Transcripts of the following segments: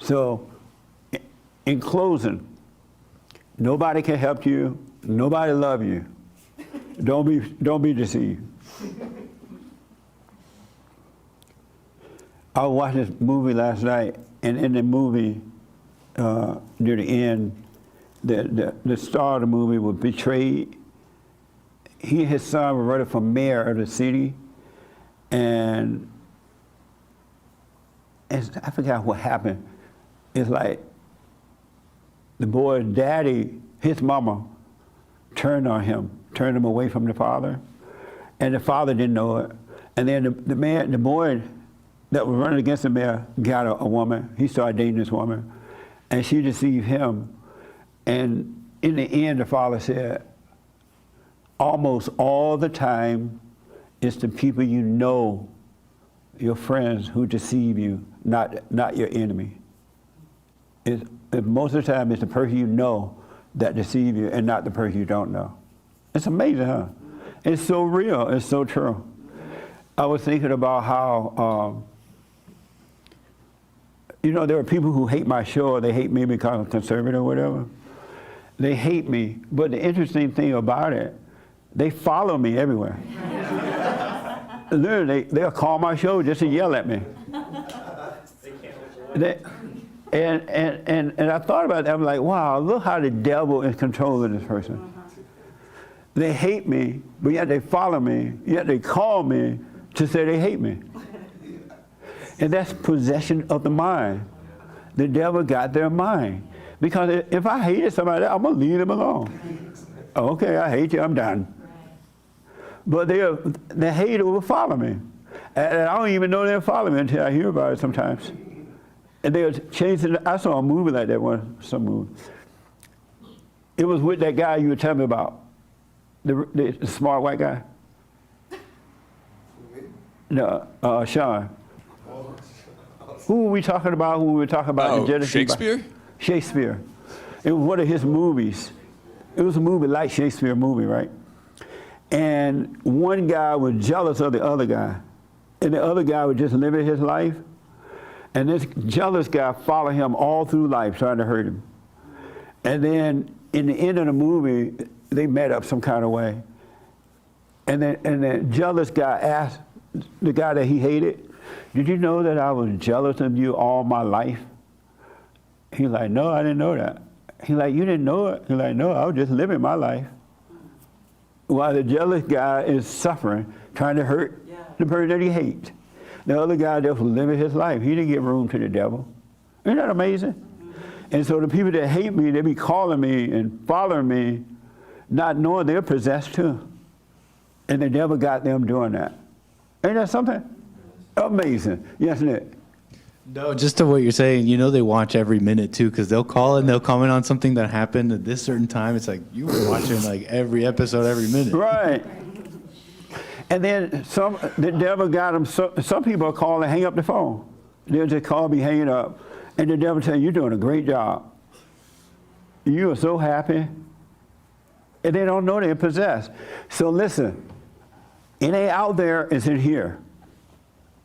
So, in closing, nobody can help you. Nobody love you. Don't be deceived. I watched this movie last night, and in the movie, near the end, the star of the movie was betrayed. He and his son were running for mayor of the city, and I forgot what happened. It's like the boy's daddy, his mama, turned on him, turned him away from the father, and the father didn't know it. And then the boy that was running against the mayor got a woman. He started dating this woman, and she deceived him. And in the end, the father said, almost all the time, it's the people you know, your friends, who deceive you, not your enemy. Most of the time, it's the person you know that deceive you and not the person you don't know. It's amazing, huh? It's so real. It's so true. I was thinking about how, there are people who hate my show, or they hate me because I'm conservative or whatever. They hate me, but the interesting thing about it, they follow me everywhere. Literally, they'll call my show just to yell at me. And I thought about that. I'm like, wow, look how the devil is controlling this person. They hate me, but yet they follow me, yet they call me to say they hate me. And that's possession of the mind. The devil got their mind. Because if I hated somebody, I'm going to leave them alone. Okay, I hate you, I'm done. But the hater will follow me. And I don't even know they'll follow me until I hear about it sometimes. And they'll change it. I saw a movie like that some movie. It was with that guy you were telling me about, the smart white guy. No, Sean. Who were we talking about? Who we were talking about? Oh, Shakespeare? Shakespeare. It was one of his movies. It was a movie like Shakespeare movie, right? And one guy was jealous of the other guy. And the other guy was just living his life. And this jealous guy followed him all through life, trying to hurt him. And then in the end of the movie, they met up some kind of way. And the jealous guy asked the guy that he hated, "Did you know that I was jealous of you all my life?" He's like, "No, I didn't know that." He's like, "You didn't know it?" He's like, "No, I was just living my life." While the jealous guy is suffering, trying to hurt the person that he hates. The other guy just was living his life. He didn't give room to the devil. Isn't that amazing? And so the people that hate me, they be calling me and following me, not knowing they're possessed too. And the devil got them doing that. Ain't that something? Amazing. Yes, Nick? No, just to what you're saying, they watch every minute too, because they'll call and they'll comment on something that happened at this certain time. It's like you were watching like every episode, every minute. Right. And then the devil got them. Some people call and hang up the phone. They'll just call me, hang it up, and the devil tell you, "You're doing a great job. You are so happy," and they don't know they're possessed. So listen, it ain't out there; it's in here.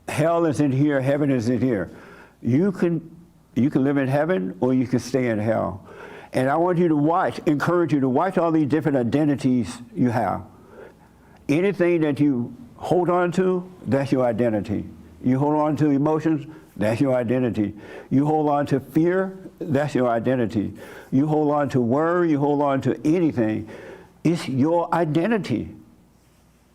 Hell is in here. Heaven is in here. You can live in heaven, or you can stay in hell. And I want you to encourage you to watch all these different identities you have. Anything that you hold on to, that's your identity. You hold on to emotions, that's your identity. You hold on to fear, that's your identity. You hold on to worry, you hold on to anything, it's your identity.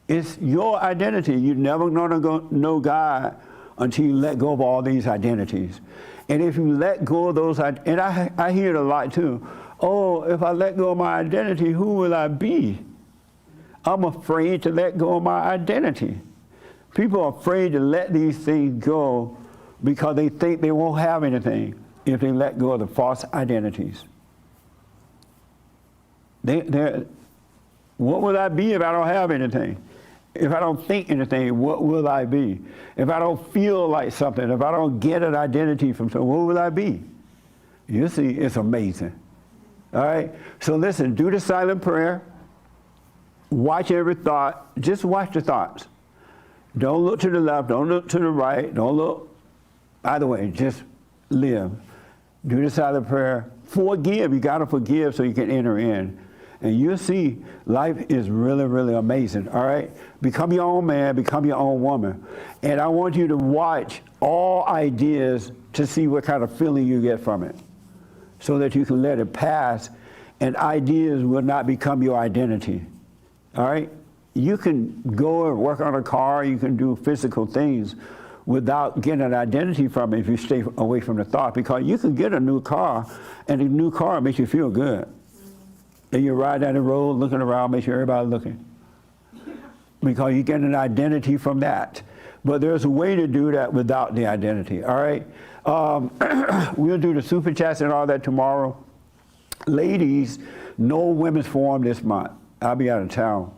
It's your identity. You're never going to know God until you let go of all these identities. And if you let go of those, and I hear it a lot too, "Oh, if I let go of my identity, who will I be?" I'm afraid to let go of my identity. People are afraid to let these things go because they think they won't have anything if they let go of the false identities. What will I be if I don't have anything? If I don't think anything, what will I be? If I don't feel like something, if I don't get an identity from something, what will I be? You see, it's amazing. All right? So listen, do the silent prayer. Watch every thought. Just watch the thoughts. Don't look to the left. Don't look to the right. Don't look either way. Just live. Do the silent prayer. Forgive. You got to forgive so you can enter in. And you'll see life is really, really amazing, all right? Become your own man, become your own woman. And I want you to watch all ideas to see what kind of feeling you get from it so that you can let it pass and ideas will not become your identity, all right? You can go and work on a car, you can do physical things without getting an identity from it if you stay away from the thought, because you can get a new car and a new car makes you feel good. And you ride down the road looking around, make sure everybody's looking. Because you get an identity from that. But there's a way to do that without the identity, all right? We'll do the super chats and all that tomorrow. Ladies, no women's forum this month. I'll be out of town.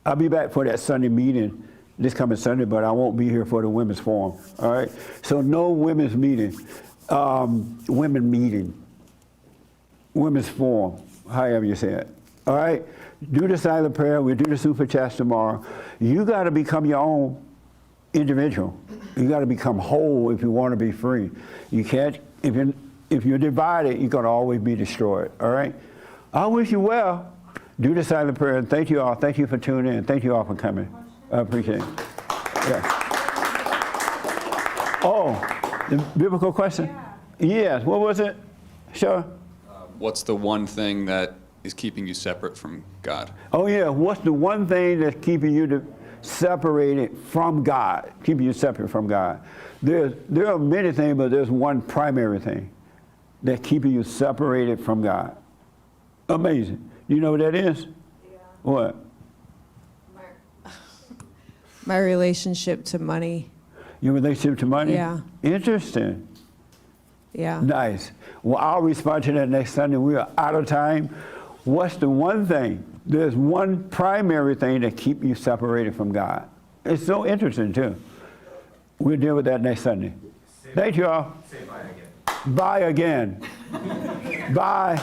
I'll be back for that Sunday meeting this coming Sunday, but I won't be here for the women's forum, all right? So no women's meeting, women's forum, however you say it, all right? Do the silent prayer, we'll do the super chats tomorrow. You gotta become your own individual. You gotta become whole if you wanna be free. You can't, if you're divided, you're gonna always be destroyed, all right? I wish you well. Do the silent prayer, and thank you all. Thank you for tuning in. Thank you all for coming. I appreciate it. Yeah. Oh, the biblical question? Yeah. Yes, what was it? Sure. What's the one thing that is keeping you separate from God? Oh yeah, what's the one thing that's keeping you separated from God, keeping you separate from God? There are many things, but there's one primary thing that's keeping you separated from God. Amazing. You know what that is? Yeah. What? My relationship to money. Your relationship to money? Yeah. Interesting. Yeah. Nice. Well, I'll respond to that next Sunday. We are out of time. What's the one thing? There's one primary thing that keeps you separated from God. It's so interesting, too. We'll deal with that next Sunday. Thank you all. Say bye again. Bye again. Bye.